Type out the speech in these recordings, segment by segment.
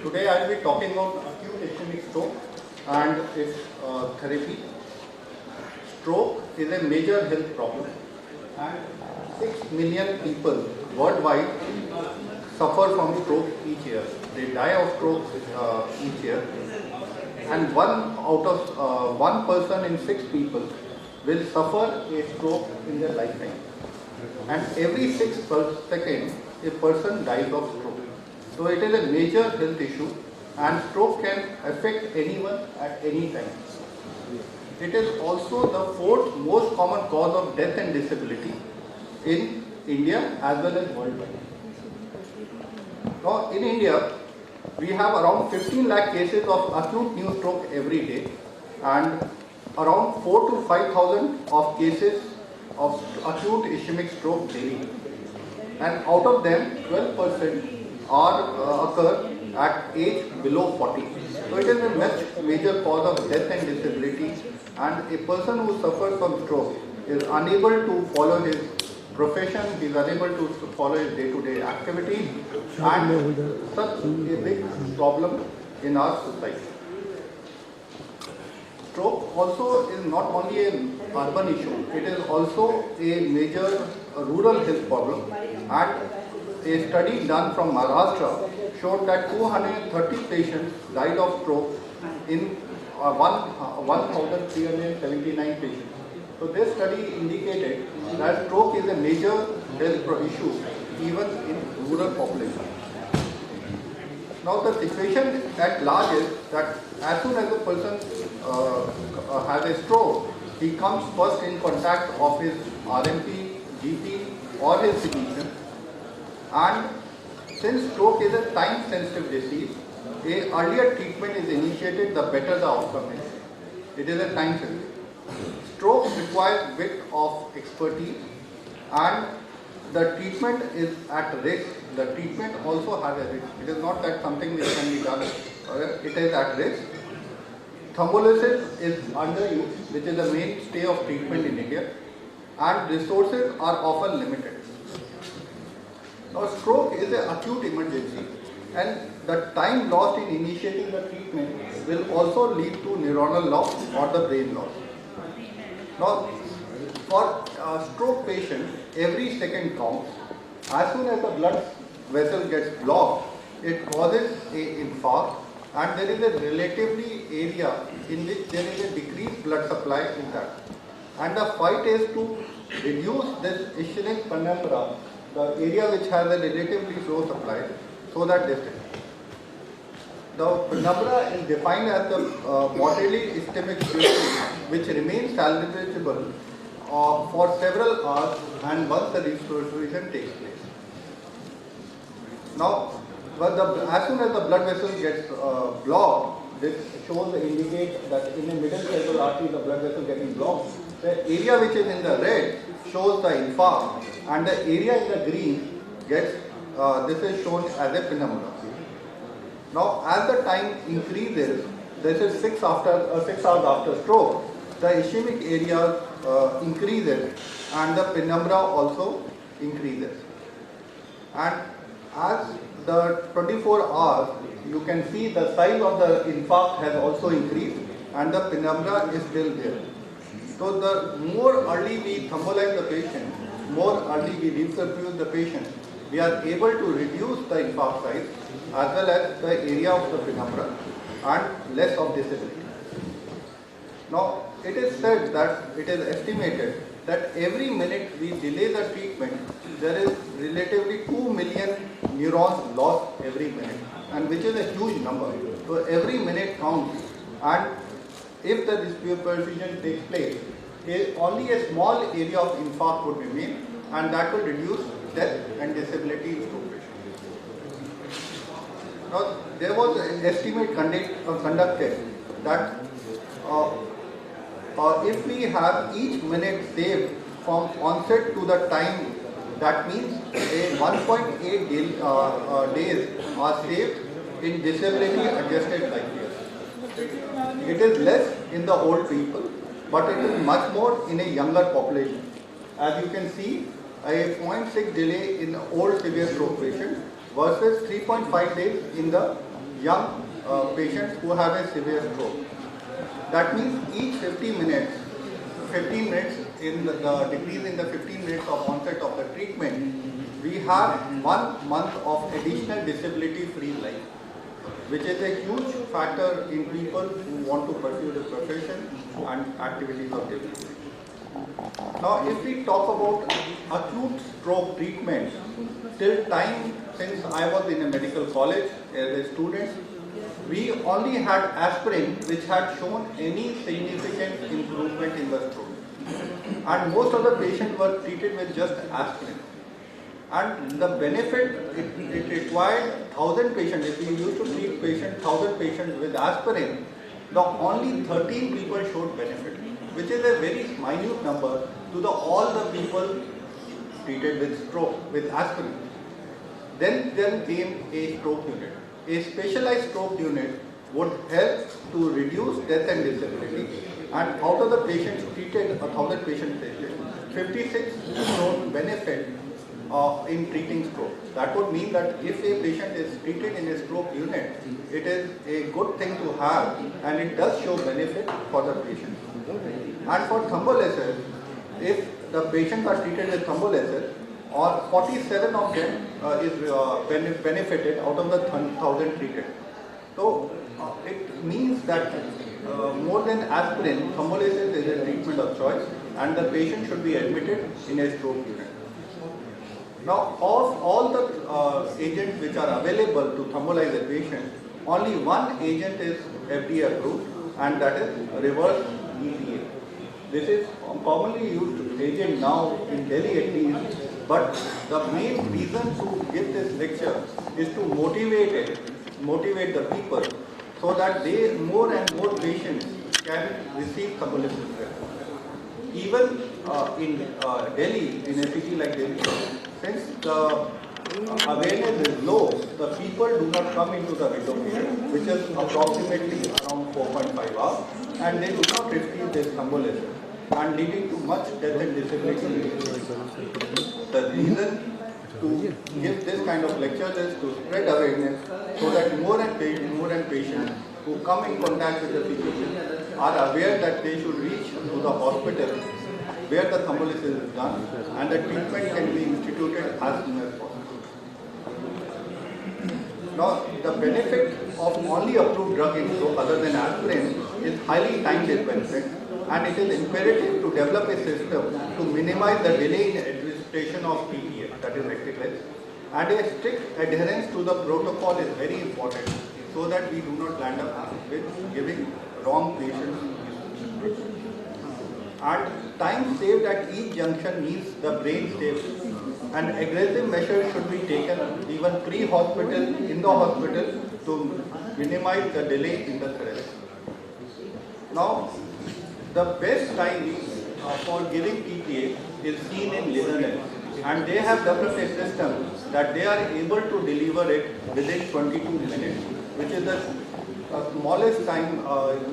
Today I will be talking about acute ischemic stroke and its therapy. Stroke is a major health problem and 6 million people worldwide suffer from stroke each year. They die of stroke each year, and one person in 6 people will suffer a stroke in their lifetime. And every 6 per second, a person dies of stroke. So it is a major health issue, and stroke can affect anyone at any time. It is also the fourth most common cause of death and disability in India as well as worldwide. Now in India, we have around 15 lakh cases of acute new stroke every day, and around 4 to 5,000 of cases of acute ischemic stroke daily. And out of them, 12% occur at age below 40. So it is a major cause of death and disability, and a person who suffers from stroke is unable to follow his profession, he is unable to follow his day-to-day activities, and such a big problem in our society. Stroke also is not only an urban issue, it is also a major rural health problem, and a study done from Maharashtra showed that 230 patients died of stroke in 1,379 patients. So this study indicated that stroke is a major health issue even in rural population. Now the situation at large is that as soon as a person has a stroke, he comes first in contact of his RMP, GP or his physician, and since stroke is a time sensitive disease, a earlier treatment is initiated, the better the outcome is. It is a time sensitive. Stroke requires bit of expertise, and the treatment is at risk. The treatment also has a risk. It is not that something which can be done. It is at risk. Thrombolysis is underused, which is the mainstay of treatment in India, and resources are often limited. Now, stroke is an acute emergency, and the time lost in initiating the treatment will also lead to neuronal loss or the brain loss. Now, for stroke patients, every second counts. As soon as the blood vessel gets blocked, it causes an infarct, and there is a relatively area in which there is a decreased blood supply in that. And the fight is to reduce this ischemic penumbra, the area which has a relatively low supply, so that this is. The penumbra is defined as the moderately ischemic fluid which remains salvageable for several hours and once the restoration takes place. Now, as soon as the blood vessel gets blocked, this shows indicate that in the middle cerebral artery the blood vessel getting blocked. The area which is in the red shows the infarct, and the area in the green gets this is shown as a penumbra. Now, as the time increases, this is 6 hours after stroke, the ischemic area increases and the penumbra also increases. And as the 24 hours, you can see the size of the infarct has also increased and the penumbra is still there. So the more early we thrombolize the patient, more early we reperfuse the patient, we are able to reduce the infarct size as well as the area of the penumbra and less of disability. Now, it is said that it is estimated that every minute we delay the treatment, there is relatively 2 million neurons lost every minute, and which is a huge number. So every minute counts, and if the reperfusion takes place, only a small area of infarct would remain, and that will reduce death and disability in stroke patients. Now, there was an estimate conducted that if we have each minute saved from onset to the time, that means a 1.8 days are saved in disability adjusted life years. It is less in the old people, but it is much more in a younger population. As you can see, a 0.6 delay in old severe stroke patient versus 3.5 days in the young patients who have a severe stroke. That means each 15 minutes in the decrease in the 15 minutes of onset of the treatment, we have 1 month of additional disability-free life, which is a huge factor in people who want to pursue the profession and activities of daily living. Now, if we talk about acute stroke treatment, till time since I was in a medical college as a student, we only had aspirin which had shown any significant improvement in the stroke. And most of the patients were treated with just aspirin. And the benefit, it required 1,000 patients. If we used to treat 1,000 patients with aspirin, the only 13 people showed benefit, which is a very minute number to all the people treated with stroke, with aspirin. Then there came a stroke unit. A specialized stroke unit would help to reduce death and disability. And out of the patients treated, 1,000 patients treated, 56 showed benefit in treating stroke. That would mean that if a patient is treated in a stroke unit, it is a good thing to have, and it does show benefit for the patient. And for thrombolysis, if the patients are treated with thrombolysis, or 47 of them is benefited out of the 1,000 treated. So it means that more than aspirin, thrombolysis is a treatment of choice, and the patient should be admitted in a stroke unit. Now, of all the agents which are available to thrombolize a patient, only one agent is FDA approved, and that is reverse ETA. This is a commonly used agent now in Delhi at least, but the main reason to give this lecture is to motivate the people so that more and more patients can receive thrombolysis. Even in Delhi, in a city like Delhi, since the awareness is low, the people do not come into the window period, which is approximately around 4.5 hours, and they do not receive this thrombolysis, and leading to much death and disability. The reason to give this kind of lectures is to spread awareness so that more and patients who come in contact with the physician are aware that they should reach to the hospital where the thrombolysis is done, and the treatment can be instituted as soon as possible. Now, the benefit of only approved drug in stroke other than aspirin is highly time-dependent, and it is imperative to develop a system to minimize the delay in administration of PTA, that is Acticless, and a strict adherence to the protocol is very important so that we do not land up with giving wrong patients. And time saved at each junction means the brain saves, and aggressive measures should be taken even pre-hospital, in the hospital, to minimize the delay in the therapy. Now, the best time for giving PTA is seen in Netherlands, and they have developed a system that they are able to deliver it within 22 minutes, which is the smallest time,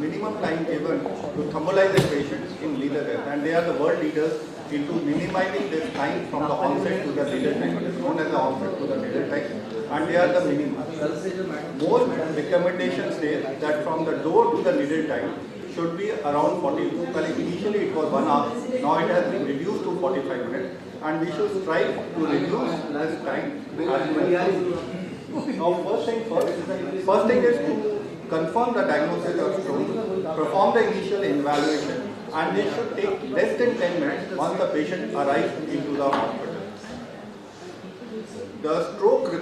minimum time given to thrombolize a patient in Netherlands, and they are the world leaders into minimizing this time from the onset to the needle time. It is known as the onset to the needle time, and they are the minimum. Most recommendations say that from the door to the needle time should be around 40. Initially it was 1 hour, now it has been reduced to 45 minutes, and we should strive to reduce this time as well. Now, first thing is to confirm the diagnosis of stroke, perform the initial evaluation, and this should take less than 10 minutes once the patient arrives into the hospital. The stroke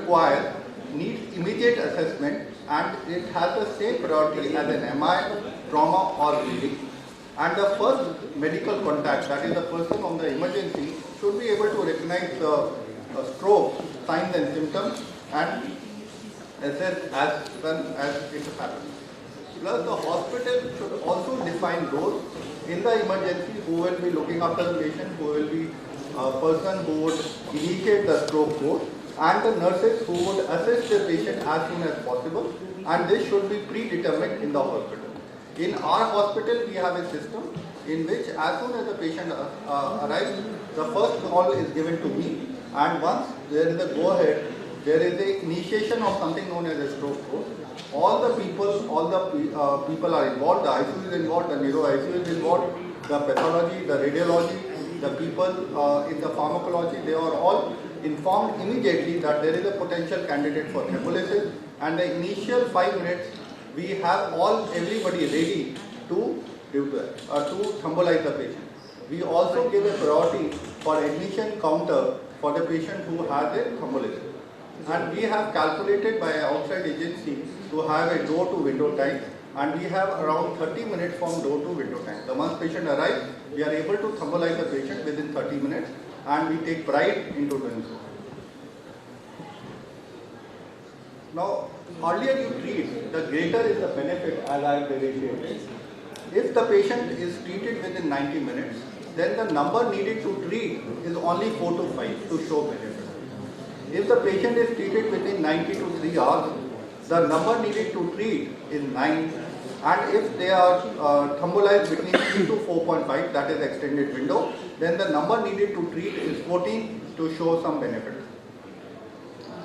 needs immediate assessment, and it has the same priority as an MI, trauma or bleeding. And the first medical contact, that is the person on the emergency, should be able to recognize the stroke signs and symptoms and assess as soon as it happens. Plus, the hospital should also define those in the emergency who will be looking after the patient, who will be a person who would initiate the stroke code, and the nurses who would assist the patient as soon as possible, and this should be predetermined in the hospital. In our hospital, we have a system in which as soon as the patient arrives, the first call is given to me, and once there is a go-ahead, there is a initiation of something known as a stroke code. All the people are involved, the ICU is involved, the neuro ICU is involved, the pathology, the radiology, the people in the pharmacology, they are all informed immediately that there is a potential candidate for thrombolysis, and the initial 5 minutes we have everybody ready to do that, to thrombolize the patient. We also give a priority for admission counter for the patient who has a thrombolysis. And we have calculated by an outside agency to have a door to window time, and we have around 30 minutes from door to window time. The once patient arrives, we are able to thrombolize the patient within 30 minutes, and we take pride into doing so. Now, earlier you treat, the greater is the benefit, as I have demonstrated. If the patient is treated within 90 minutes, then the number needed to treat is only 4 to 5 to show benefit. If the patient is treated within 90 to 3 hours, the number needed to treat is 9, and if they are thrombolized between 3 to 4.5, that is extended window, then the number needed to treat is 14 to show some benefit.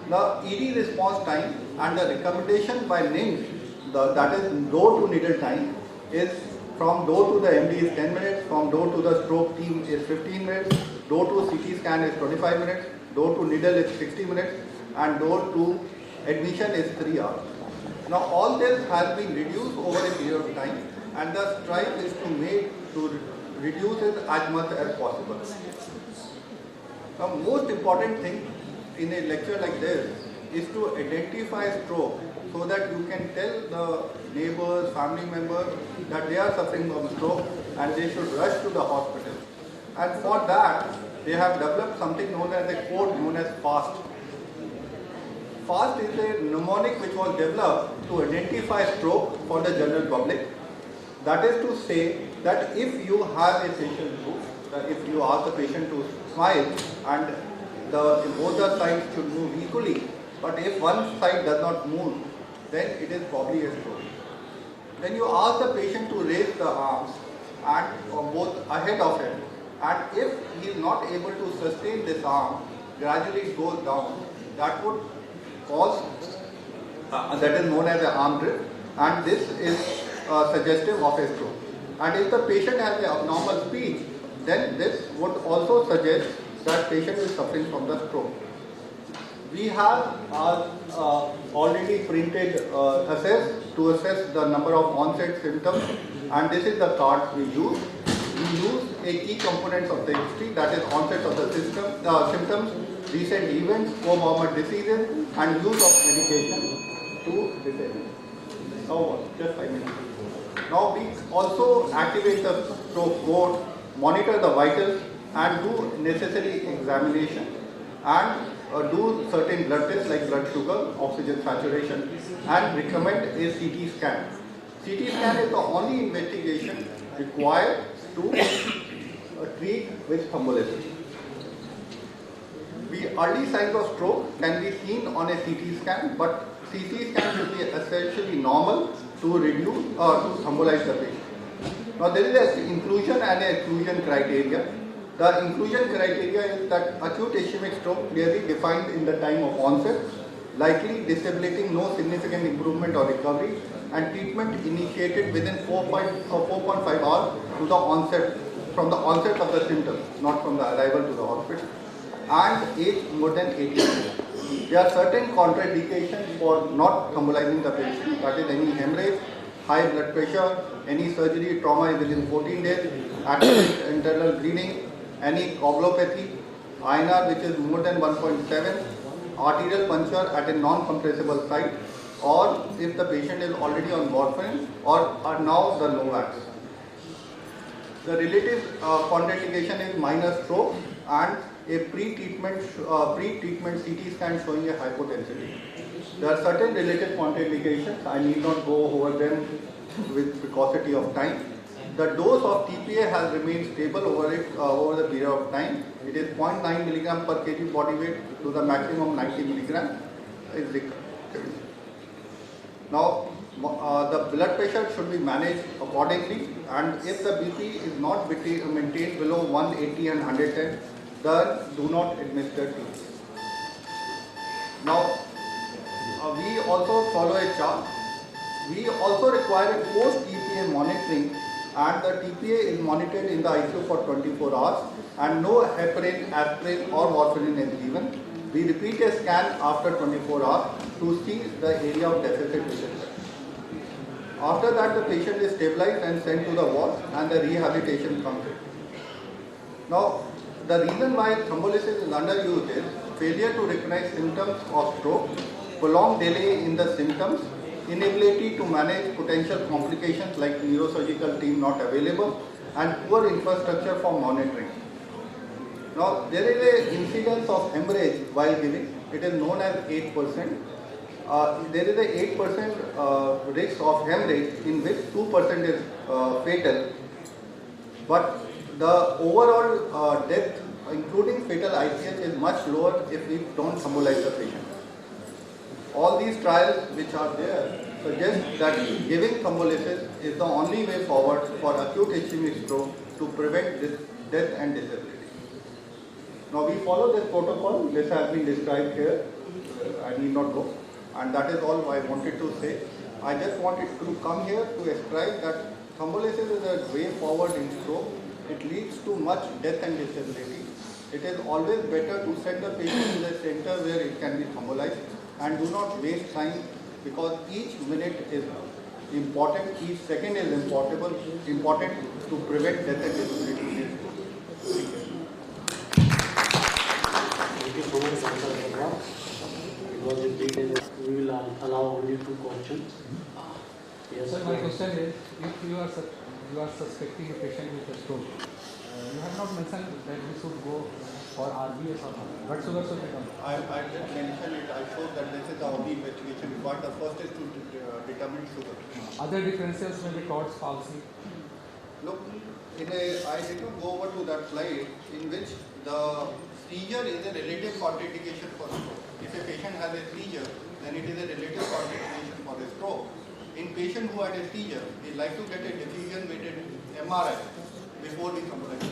The ED response time and the recommendation by NIMS, that is door to needle time, is from door to the MD is 10 minutes, from door to the stroke team is 15 minutes, door to CT scan is 25 minutes, door to needle is 60 minutes, and door to admission is 3 hours. Now all this has been reduced over a period of time, and the strive is to reduce it as much as possible. The most important thing in a lecture like this is to identify stroke so that you can tell the neighbors, family members that they are suffering from stroke and they should rush to the hospital. And for that, they have developed something known as a code known as FAST. FAST is a mnemonic which was developed to identify stroke for the general public. That is to say that if you have a patient group, if you ask the patient to smile and both the sides should move equally, but if one side does not move, then it is probably a stroke. Then you ask the patient to raise the arms and both ahead of him, and if he is not able to sustain this arm, gradually it goes down. That would cause, that is known as an arm drift, and this is suggestive of a stroke. And if the patient has an abnormal speech, then this would also suggest that patient is suffering from the stroke. We have already printed assess to assess the number of onset symptoms, and this is the card we use. We use a key components of the history, that is onset of the symptoms, recent events, comorbid diseases, and use of medication to disable. Now, just 5 minutes. Now we also activate the stroke code, monitor the vitals, and do necessary examination, and do certain blood tests like blood sugar, oxygen saturation, and recommend a CT scan. CT scan is the only investigation required to treat with thrombolysis. Early signs of stroke can be seen on a CT scan, but CT scan should be essentially normal to reduce or to thrombolize the patient. Now there is an inclusion and an exclusion criteria. The inclusion criteria is that acute ischemic stroke clearly defined in the time of onset, likely disabling, no significant improvement or recovery, and treatment initiated within 4.5 hours to the onset, from the onset of the symptoms, not from the arrival to the hospital, and age more than 18 years. There are certain contraindications for not thrombolizing the patient, that is any hemorrhage, high blood pressure, any surgery, trauma within 14 days, acute internal bleeding, any coagulopathy, INR which is more than 1.7, arterial puncture at a non-compressible site, or if the patient is already on warfarin or now the Novax. The relative contraindication is minor stroke and a pre-treatment CT scan showing a hypotensity. There are certain related contraindications. I need not go over them with paucity of time. The dose of TPA has remained stable over the period of time. It is 0.9 mg per kg body weight to the maximum 90 mg is recommended. Now, the blood pressure should be managed accordingly, and if the BP is not maintained below 180 and 110, then do not administer TPA. Now, also follow a chart. We also require a post-TPA monitoring, and the TPA is monitored in the ICU for 24 hours and no heparin, aspirin or warfarin is given. We repeat a scan after 24 hours to see the area of deficit which is there. After that, the patient is stabilized and sent to the ward and the rehabilitation comes in. Now, the reason why thrombolysis is underused is failure to recognize symptoms of stroke, prolonged delay in the symptoms, inability to manage potential complications like neurosurgical team not available, and poor infrastructure for monitoring. Now, there is an incidence of hemorrhage while giving. It is known as 8%. There is a 8% risk of hemorrhage in which 2% is fatal. But the overall death, including fatal ICH, is much lower if we don't thrombolyze the patient. All these trials which are there suggest that giving thrombolysis is the only way forward for acute ischemic stroke to prevent this death and disability. Now we follow this protocol. This has been described here. I need not go. And that is all I wanted to say. I just wanted to come here to ascribe that thrombolysis is a way forward in stroke. It leads to much death and disability. It is always better to send the patient to the center where it can be thrombolized, and do not waste time, because each minute is important, each second is important to prevent death and disability. Thank you so much, Dr. Agarwal. It was indeed. We will allow only 2 questions. Yes, sir, my question is, if you are suspecting a patient with a stroke, you have not mentioned that we should go for RBS or not. What sugar should be done? I did mention it. I showed that this is the only investigation required. The first is to determine sugar. Other differentials may be Todd's palsy. Look, I did not go over to that slide in which the seizure is a relative contraindication for stroke. If a patient has a seizure, then it is a relative contraindication for a stroke. In patient who had a seizure, we like to get a diffusion-weighted MRI before we thrombolyze.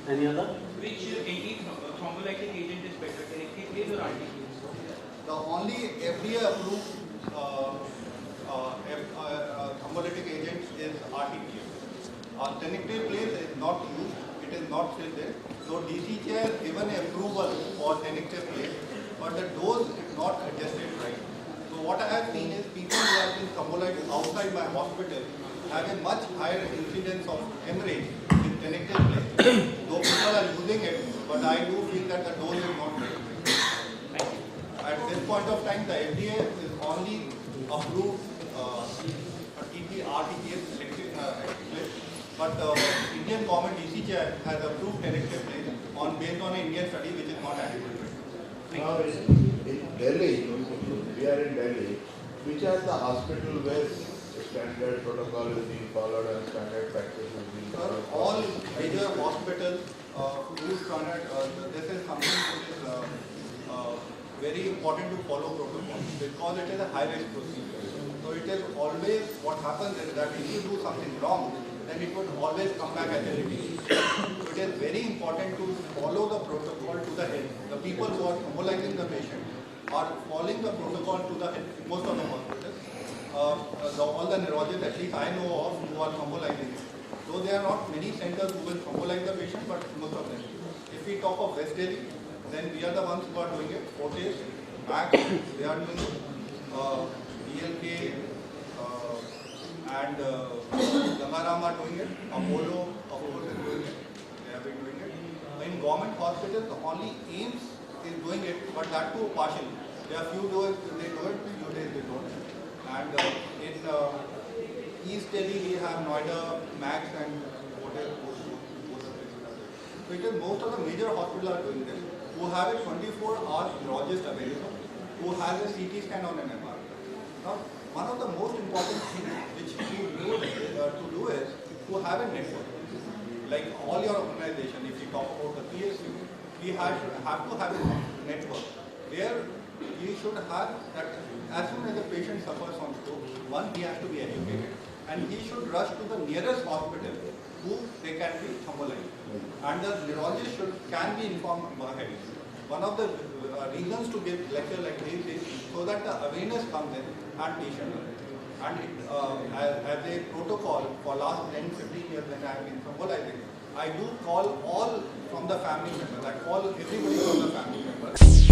any other? Which thrombolytic agent is better, tenecteplase or arteplase? The only FDA-approved thrombolytic agent is arteplase. Tenecteplase is not used. It is not still there. So DCGI has given approval for tenecteplase, but the dose is not adjusted right. So what I have seen is people who have been thrombolyzed outside my hospital have a much higher incidence of hemorrhage with tenecteplase. Though people are using it, but I do feel that the dose is not right. At this point of time, the FDA is only approved RTPS, but the Indian government DCGI has approved tenecteplase based on an Indian study which is not adequate. Now in Delhi, we are in Delhi, which are the hospital where standard protocol is being followed and standard practice is being followed? All major hospitals do standard. This is something which is very important to follow protocol, because it is a high risk procedure. So it is always, what happens is that if you do something wrong, then it would always come back as a litigation. So it is very important to follow the protocol to the head. The people who are thrombolizing the patient are following the protocol to the head. Most of the hospitals, all the neurologists, at least I know of, who are thrombolizing it. Though there are not many centers who will thrombolize the patient, but most of them. If we talk of West Delhi, then we are the ones who are doing it. Fortis, Max, they are doing it. DLK and Gangaram are doing it. Apollo, of course, is doing it. They have been doing it. In government hospitals, only AIMS is doing it, but that too partially. There are few days they do it, few days they don't. And in East Delhi, we have Noida, Max, and so it is most of the major hospitals are doing this, who have a 24-hour neurologist available, who has a CT scan on an MRI. Now, one of the most important things which you need to do is to have a network. Like all your organization, if you talk about the PSU, we have to have a network where we should have that as soon as the patient suffers from stroke, one, he has to be educated, and he should rush to the nearest hospital who they can be thrombolized. And the neurologist can be informed ahead. One of the reasons to give lecture like this is so that the awareness comes in and patient learn. And as a protocol for last 10-15 years when I have been symbolizing, I do call all from the family members. I call everybody from the family members.